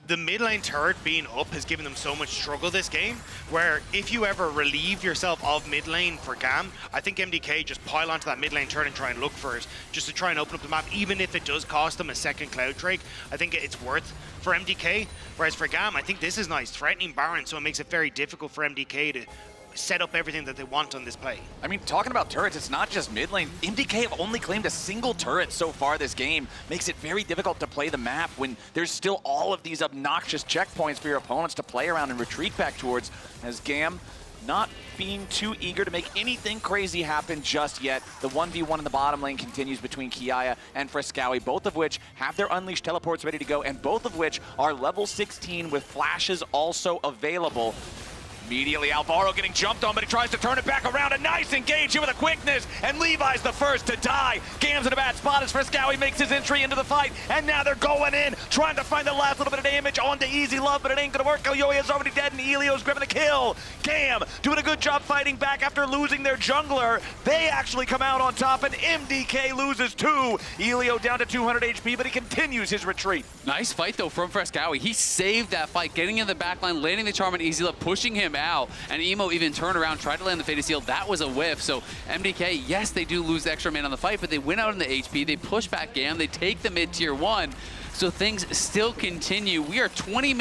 the mid lane turret being up has given them so much struggle this game, where if you ever relieve yourself of mid lane for GAM, I think MDK just pile onto that mid lane turret and try and look for it, just to try and open up the map, even if it does cost them a second Cloud Drake. I think it's worth for MDK, whereas for GAM, I think this is nice, threatening Baron, so it makes it very difficult for MDK to set up everything that they want on this play. I mean, talking about turrets, it's not just mid lane. MDK have only claimed a single turret so far this game. Makes it very difficult to play the map when there's still all of these obnoxious checkpoints for your opponents to play around and retreat back towards, as GAM not being too eager to make anything crazy happen just yet. The 1v1 in the bottom lane continues between Kiaya and Fresskowy, both of which have their Unleashed teleports ready to go, and both of which are level 16 with flashes also available. Immediately, Alvaro getting jumped on, but he tries to turn it back around. A nice engage here with a quickness, and Levi's the first to die. GAM's in a bad spot as Fresskowy makes his entry into the fight, and now they're going in, trying to find the last little bit of damage onto Easy Love, but it ain't gonna work. Aljoya is already dead, and Elio's grabbing the kill. GAM doing a good job fighting back after losing their jungler. They actually come out on top, and MDK loses 2. Elio down to 200 HP, but he continues his retreat. Nice fight though from Fresskowy. He saved that fight, getting in the backline, landing the charm on Easy Love, pushing him him out. And Emo even turned around, tried to land the Fated Seal. That was a whiff. So MDK, yes, they do lose extra man on the fight, but they win out in the HP. They push back GAM. They take the mid tier 1. So things still continue. We are 28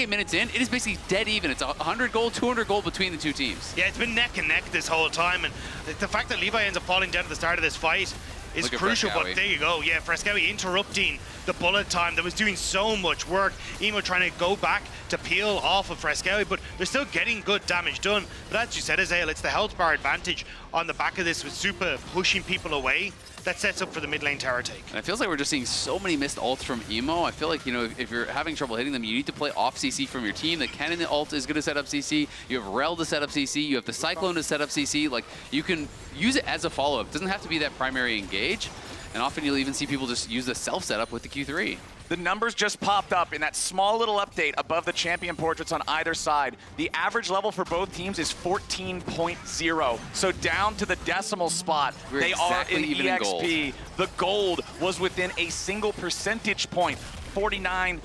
minutes in. It is basically dead even. It's 100 gold, 200 gold between the two teams. Yeah, it's been neck and neck this whole time. And the fact that Levi ends up falling down at the start of this fight is crucial, but there you go. Yeah, Frescowi interrupting the bullet time that was doing so much work. Emo trying to go back to peel off of Frescowi, but they're still getting good damage done. But as you said, Azael, it's the health bar advantage on the back of this with Super pushing people away. That sets up for the mid lane tower take. And it feels like we're just seeing so many missed ults from Emo. I feel like, you know, if you're having trouble hitting them, you need to play off CC from your team. The Cannon ult is going to set up CC. You have Rel to set up CC. You have the Cyclone to set up CC. Like, you can use it as a follow-up. It doesn't have to be that primary engage. And often you'll even see people just use the self-setup with the Q3. The numbers just popped up in that small little update above the champion portraits on either side. The average level for both teams is 14.0. So down to the decimal spot, they exactly are in even EXP. in gold. The gold was within a single percentage point, 49.5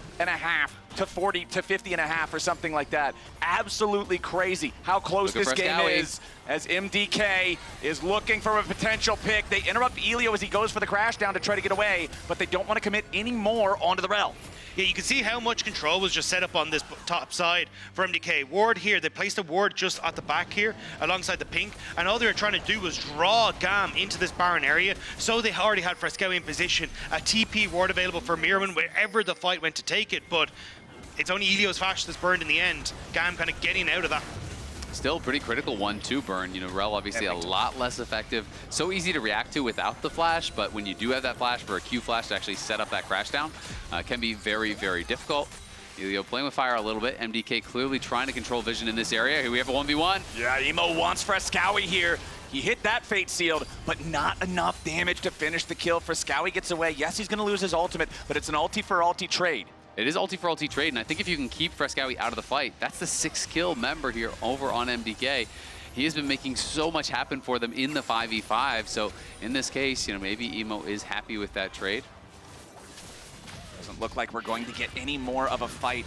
to 40 to 50.5 or something like that. Absolutely crazy how close this game is, as MDK is looking for a potential pick. They interrupt Elio as he goes for the crash down to try to get away, but they don't want to commit any more onto the Rel. Yeah, you can see how much control was just set up on this top side for MDK. Ward here, they placed a ward just at the back here alongside the pink, and all they were trying to do was draw GAM into this Baron area, so they already had Frescowi in position, a TP ward available for Mirman wherever the fight went to take it, but it's only Elio's flash that's burned in the end. GAM kind of getting out of that. Still pretty critical 1-2 burn. You know, Rel obviously a lot less effective. So easy to react to without the flash, but when you do have that flash for a Q flash to actually set up that crash down, can be very, very difficult. Elio playing with fire a little bit. MDK clearly trying to control vision in this area. Here we have a 1v1. Yeah, Emo wants Frescowi here. He hit that Fate Sealed, but not enough damage to finish the kill. Frescowi gets away. Yes, he's going to lose his ultimate, but it's an ulti for ulti trade. It is ulti for ulti trade, and I think if you can keep Frescowi out of the fight, that's the 6 kill member here over on MDK. He has been making so much happen for them in the 5v5, so in this case, you know, maybe Emo is happy with that trade. Doesn't look like we're going to get any more of a fight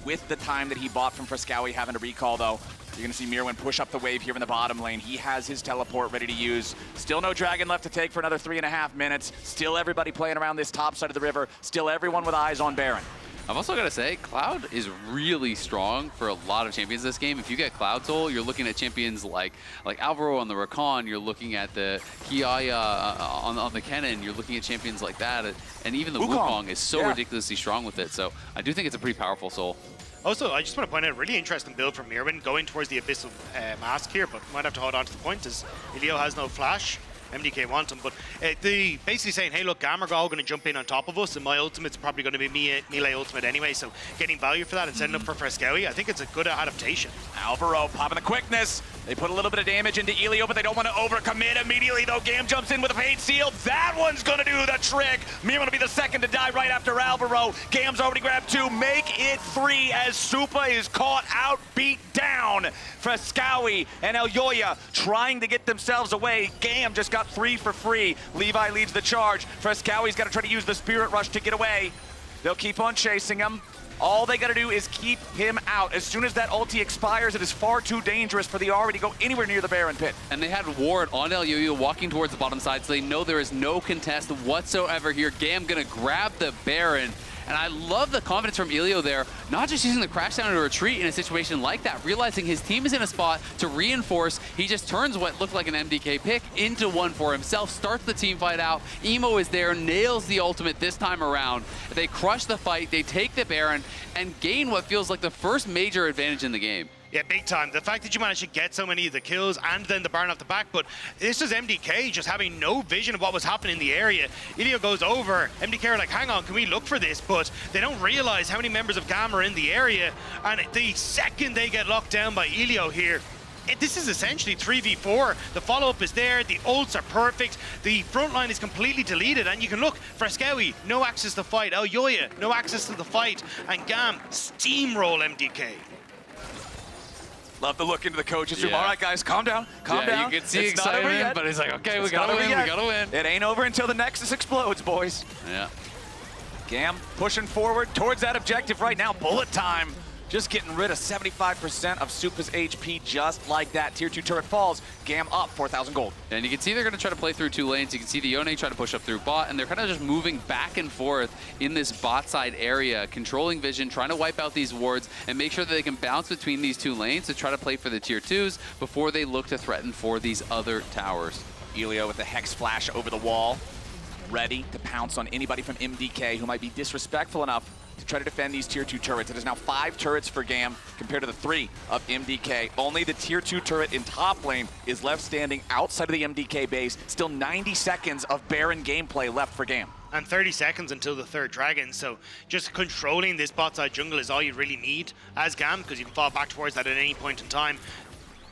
with the time that he bought from Frescowi having to recall, though. You're going to see Mirwin push up the wave here in the bottom lane. He has his teleport ready to use. Still no dragon left to take for another 3.5 minutes. Still everybody playing around this top side of the river. Still everyone with eyes on Baron. I've also got to say, Cloud is really strong for a lot of champions this game. If you get Cloud Soul, you're looking at champions like Alvaro on the Rakan, you're looking at the Kiaya on the Kennen, you're looking at champions like that, and even the Wukong is so ridiculously strong with it. So I do think it's a pretty powerful soul. Also, I just want to point out a really interesting build from Mirwin going towards the Abyssal Mask here, but might have to hold on to the point as Elio has no flash. MDK wants him, but they basically saying, hey, look, GAM are all going to jump in on top of us, and my ultimate's probably going to be melee ultimate anyway, so getting value for that and setting up for Frescowi, I think it's a good adaptation. Alvaro popping the quickness. They put a little bit of damage into Elio, but they don't want to overcommit immediately, though. GAM jumps in with a Fate Seal. That one's going to do the trick. Mirwin will be the second to die right after Alvaro. GAM's already grabbed 2. Make it 3 as Supa is caught out, beat down. Frescowi and Elyoya trying to get themselves away. GAM just got 3 for free. Levi leads the charge. Frescowi's got to try to use the Spirit Rush to get away. They'll keep on chasing him. All they got to do is keep him out. As soon as that ulti expires, it is far too dangerous for the Ahri to go anywhere near the Baron pit. And they had Ward on Elyoya walking towards the bottom side, so they know there is no contest whatsoever here. GAM gonna grab the Baron. And I love the confidence from Elio there, not just using the crash down to retreat in a situation like that, realizing his team is in a spot to reinforce. He just turns what looked like an MDK pick into one for himself, starts the team fight out. Emo is there, nails the ultimate this time around. They crush the fight, they take the Baron, and gain what feels like the first major advantage in the game. Yeah, big time. The fact that you managed to get so many of the kills and then the Baron off the back, but this is MDK just having no vision of what was happening in the area. Elio goes over. MDK are like, hang on, can we look for this? But they don't realize how many members of GAM are in the area. And the second they get locked down by Elio here, this is essentially 3v4. The follow-up is there. The ults are perfect. The front line is completely deleted. And you can look, Frescowi, no access to fight. Elyoya, no access to the fight. And GAM steamroll MDK. Love the look into the coach's room. All right, guys, calm down. Calm down. You can see excitement, but he's like, okay, we gotta win, we gotta win. It ain't over until the Nexus explodes, boys. Yeah. GAM pushing forward towards that objective right now. Bullet time. just getting rid of 75% of Supa's HP just like that. Tier 2 turret falls, GAM up 4,000 gold. And you can see they're going to try to play through 2 lanes. You can see the Yone try to push up through bot, and they're kind of just moving back and forth in this bot side area, controlling vision, trying to wipe out these wards, and make sure that they can bounce between these 2 lanes to try to play for the tier 2s before they look to threaten for these other towers. Elio with the Hex Flash over the wall, ready to pounce on anybody from MDK who might be disrespectful enough to try to defend these tier 2 turrets. It is now 5 turrets for GAM compared to the 3 of MDK. Only the tier 2 turret in top lane is left standing outside of the MDK base. Still 90 seconds of Baron gameplay left for GAM. And 30 seconds until the 3rd dragon, so just controlling this bot side jungle is all you really need as GAM, because you can fall back towards that at any point in time.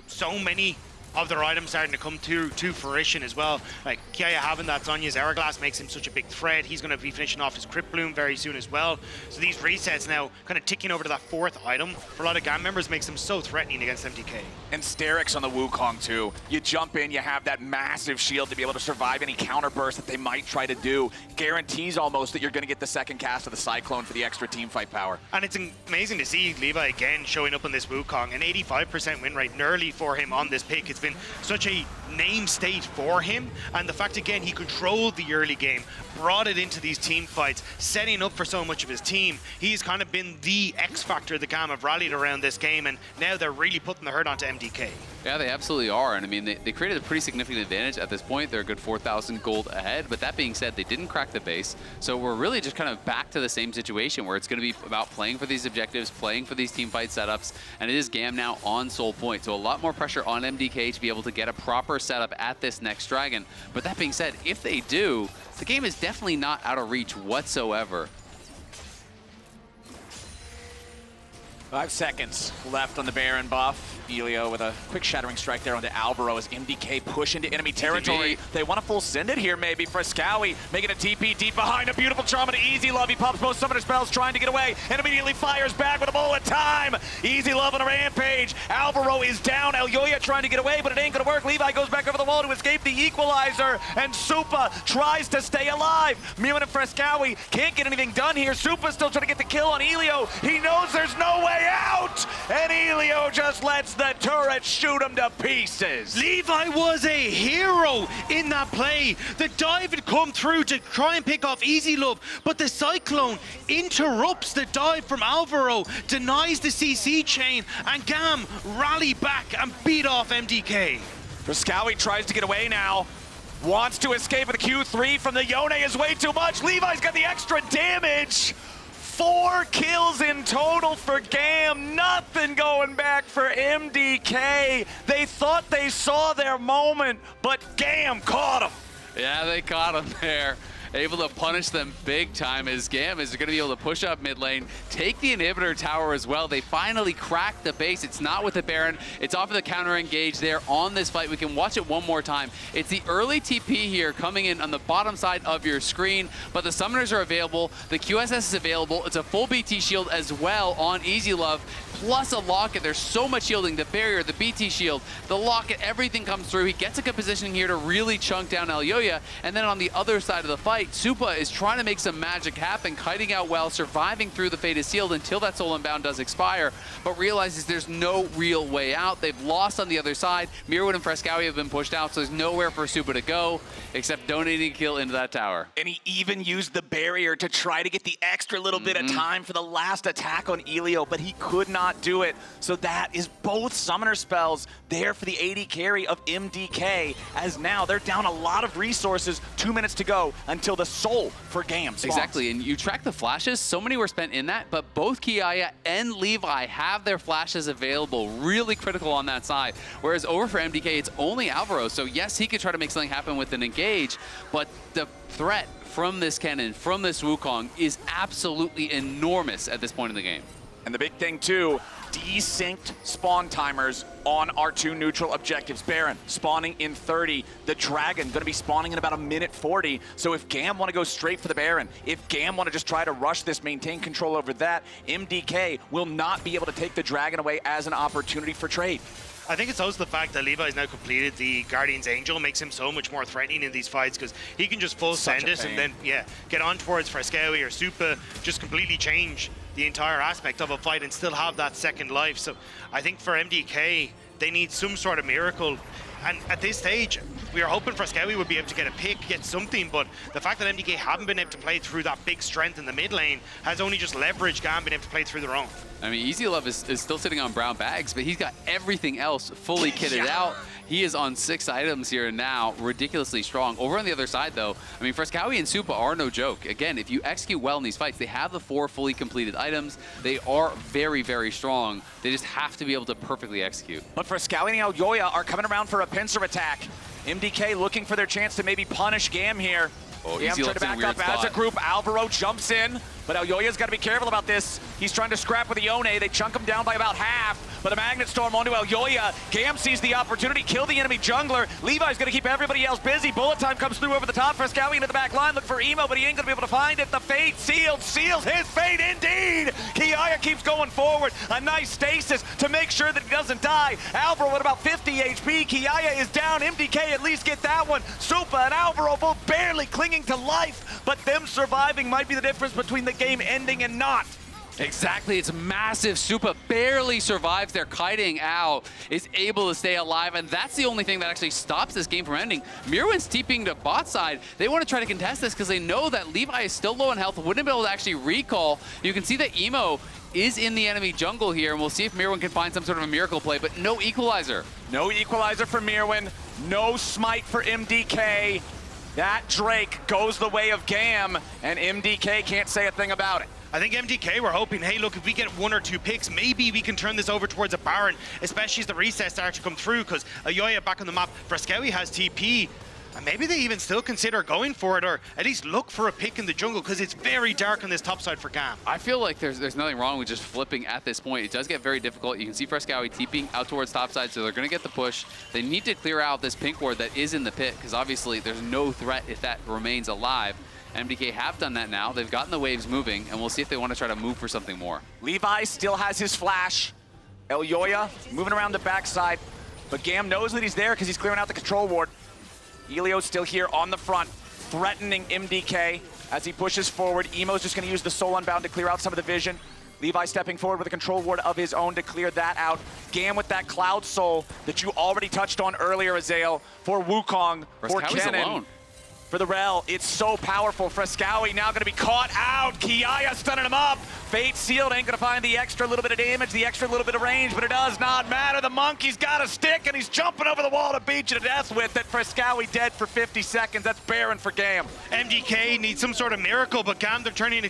So many of their items starting to come to fruition as well. Like Kiaya having that Zhonya's Hourglass makes him such a big threat. He's going to be finishing off his Crypt Bloom very soon as well. So these resets now kind of ticking over to that 4th item for a lot of GAM members makes them so threatening against MDK. And Sterix on the Wukong too. You jump in, you have that massive shield to be able to survive any counter burst that they might try to do. Guarantees almost that you're going to get the 2nd cast of the Cyclone for the extra team fight power. And it's amazing to see Levi again showing up on this Wukong. An 85% win rate nearly for him on this pick. It's been such a name state for him, and the fact again he controlled the early game, brought it into these team fights, setting up for so much of his team. He's kind of been the X factor the GAM have rallied around this game, and now they're really putting the hurt onto MDK. Yeah, they absolutely are, and I mean, they created a pretty significant advantage at this point. They're a good 4,000 gold ahead, but that being said, they didn't crack the base, so we're really just kind of back to the same situation where it's going to be about playing for these objectives, playing for these team fight setups, and it is GAM now on Soul Point, so a lot more pressure on MDK to be able to get a proper setup at this next dragon. But that being said, if they do, the game is definitely not out of reach whatsoever. 5 seconds left on the Baron buff. Elio with a quick shattering strike there onto Alvaro as MDK push into enemy territory. They want to full send it here maybe. Frescowi making a TP deep behind. A beautiful charm into Easy Love. He pops both summoner spells trying to get away and immediately fires back with a bullet time. Easy Love on a rampage. Alvaro is down. Elyoya trying to get away, but it ain't going to work. Levi goes back over the wall to escape the equalizer, and Supa tries to stay alive. Mumin and Frescowi can't get anything done here. Supa's still trying to get the kill on Elio. He knows there's no way out, and Elio just lets the turret shoot him to pieces. Levi was a hero in that play. The dive had come through to try and pick off Easy Love, but the Cyclone interrupts the dive from Alvaro, denies the CC chain, and GAM rally back and beat off MDK. Frescowi tries to get away now. Wants to escape with a Q3 from the Yone is way too much. Levi's got the extra damage. 4 kills in total for GAM. Nothing going back for MDK. They thought they saw their moment, but GAM caught him. Yeah, they caught him there. Able to punish them big time as GAM is going to be able to push up mid lane, take the inhibitor tower as well. They finally cracked the base. It's not with the Baron. It's off of the counter engage there on this fight. We can watch it one more time. It's the early TP here coming in on the bottom side of your screen, but the summoners are available. The QSS is available. It's a full BT shield as well on Easy Love, plus a locket. There's so much shielding. The barrier, the BT shield, the locket, everything comes through. He gets a good positioning here to really chunk down Elyoya, and then on the other side of the fight, Supa is trying to make some magic happen, kiting out well, surviving through the Fate is Sealed until that Soul Unbound does expire, but realizes there's no real way out. They've lost on the other side. Mirwood and Frescowi have been pushed out, so there's nowhere for Supa to go except donating a kill into that tower. And he even used the barrier to try to get the extra little bit of time for the last attack on Elio, but he could not do it. So that is both summoner spells there for the AD carry of MDK, as now they're down a lot of resources. 2 minutes to go until the Soul for GAM spawns. Exactly, and you track the flashes. So many were spent in that, but both Kiaya and Levi have their flashes available. Really critical on that side. Whereas over for MDK, it's only Alvaro. So yes, he could try to make something happen with an engage, but the threat from this cannon, from this Wukong, is absolutely enormous at this point in the game. And the big thing too, desynced spawn timers on our 2 neutral objectives. Baron spawning in 30, the Dragon going to be spawning in about 1:40. So if GAM want to go straight for the Baron, if GAM want to just try to rush this, maintain control over that, MDK will not be able to take the Dragon away as an opportunity for trade. I think it's also the fact that Levi's now completed the Guardian's Angel makes him so much more threatening in these fights, because he can just full send it and then, yeah, get on towards Frescowi or Supa, just completely change the entire aspect of a fight and still have that second life. So I think for MDK, they need some sort of miracle. And at this stage, we are hoping Frescowi would be able to get a pick, get something, but the fact that MDK haven't been able to play through that big strength in the mid lane has only just leveraged GAM being able to play through their own. I mean, Easy Love is still sitting on brown bags, but he's got everything else fully kitted out. He is on 6 items here now, ridiculously strong. Over on the other side, though, I mean, Frescowi and Supa are no joke. Again, if you execute well in these fights, they have the 4 fully completed items. They are very, very strong. They just have to be able to perfectly execute. But Frescowi and Elyoya are coming around for a pincer attack. MDK looking for their chance to maybe punish GAM here. Oh, GAM trying to back up as a group. Alvaro jumps in, but Elyoya's got to be careful about this. He's trying to scrap with Ione. They chunk him down by about half, but a Magnet Storm onto Elyoya. GAM sees the opportunity, kill the enemy jungler. Levi's going to keep everybody else busy. Bullet time comes through over the top. Frescowi into the back line, look for Emo, but he ain't going to be able to find it. The fate seals his fate indeed. Kiaya keeps going forward. A nice stasis to make sure that he doesn't die. Alvaro at about 50 HP. Kiaya is down. MDK at least get that one. Supa and Alvaro both barely clinging to life, but them surviving might be the difference between the game ending and not. Exactly, it's massive. Supa barely survives their kiting out, is able to stay alive, and that's the only thing that actually stops this game from ending. Mirwin's TPing to bot side. They want to try to contest this because they know that Levi is still low on health, wouldn't be able to actually recall. You can see that Emo is in the enemy jungle here, and we'll see if Mirwin can find some sort of a miracle play, but no equalizer. No equalizer for Mirwin, no smite for MDK. That Drake goes the way of GAM, and MDK can't say a thing about it. I think MDK were hoping, hey, look, if we get 1 or 2 picks, maybe we can turn this over towards a Baron, especially as the reset starts to come through, because Elyoya back on the map, Frescowi has TP, and maybe they even still consider going for it, or at least look for a pick in the jungle, because it's very dark on this top side for GAM. I feel like there's nothing wrong with just flipping at this point. It does get very difficult. You can see Frescowi TPing out towards top side, so they're going to get the push. They need to clear out this pink ward that is in the pit, because obviously there's no threat if that remains alive. MDK have done that now. They've gotten the waves moving, and we'll see if they want to try to move for something more. Levi still has his flash. Elyoya moving around the backside, but GAM knows that he's there because he's clearing out the control ward. Elio's still here on the front, threatening MDK as he pushes forward. Emo's just going to use the Soul Unbound to clear out some of the vision. Levi stepping forward with a control ward of his own to clear that out. GAM with that Cloud Soul that you already touched on earlier, Azael, for Wukong, for Kennen. Alone. For the Rel, it's so powerful. Frescowi now gonna be caught out. Kiaya stunning him up. Fate sealed, ain't gonna find the extra little bit of damage, the extra little bit of range, but it does not matter. The monkey's got a stick and he's jumping over the wall to beat you to death with it. Frescowi dead for 50 seconds. That's barren for GAM. MDK needs some sort of miracle, but GAM, they're turning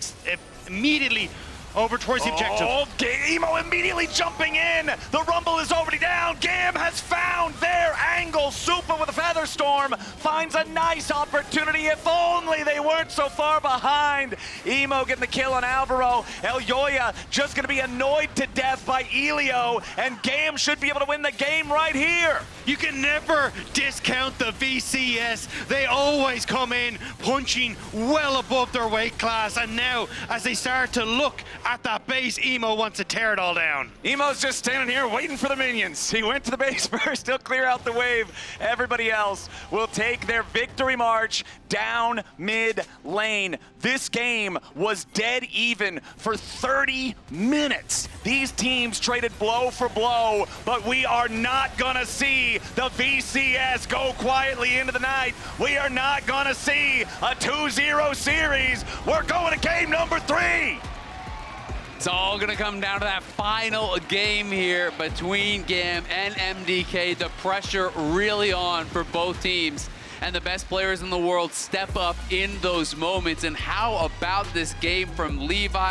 immediately over towards the objective. Oh, Emo immediately jumping in. The Rumble is already down. GAM has found their angle. Supa with a Feather Storm finds a nice opportunity. If only they weren't so far behind. Emo getting the kill on Alvaro. Elyoya just going to be annoyed to death by Elio, and GAM should be able to win the game right here. You can never discount the VCS. They always come in punching well above their weight class, and now as they start to look at that base, Emo wants to tear it all down. Emo's just standing here waiting for the minions. He went to the base first, he'll clear out the wave. Everybody else will take their victory march down mid lane. This game was dead even for 30 minutes. These teams traded blow for blow, but we are not gonna see the VCS go quietly into the night. We are not gonna see a 2-0 series. We're going to game number 3. It's all going to come down to that final game here between GAM and MDK. The pressure really on for both teams. And the best players in the world step up in those moments. And how about this game from Levi?